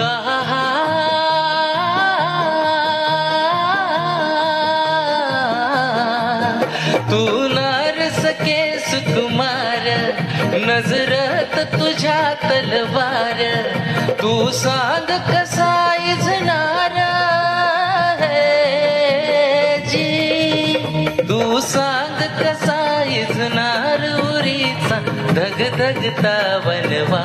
आहा, तू नरसके सुकुमार, नजरत तुझ्या तलवार, तू सांग कसा इजणार है जी, तू सांग कसा इजणार उरीचा धगधगता वनवा.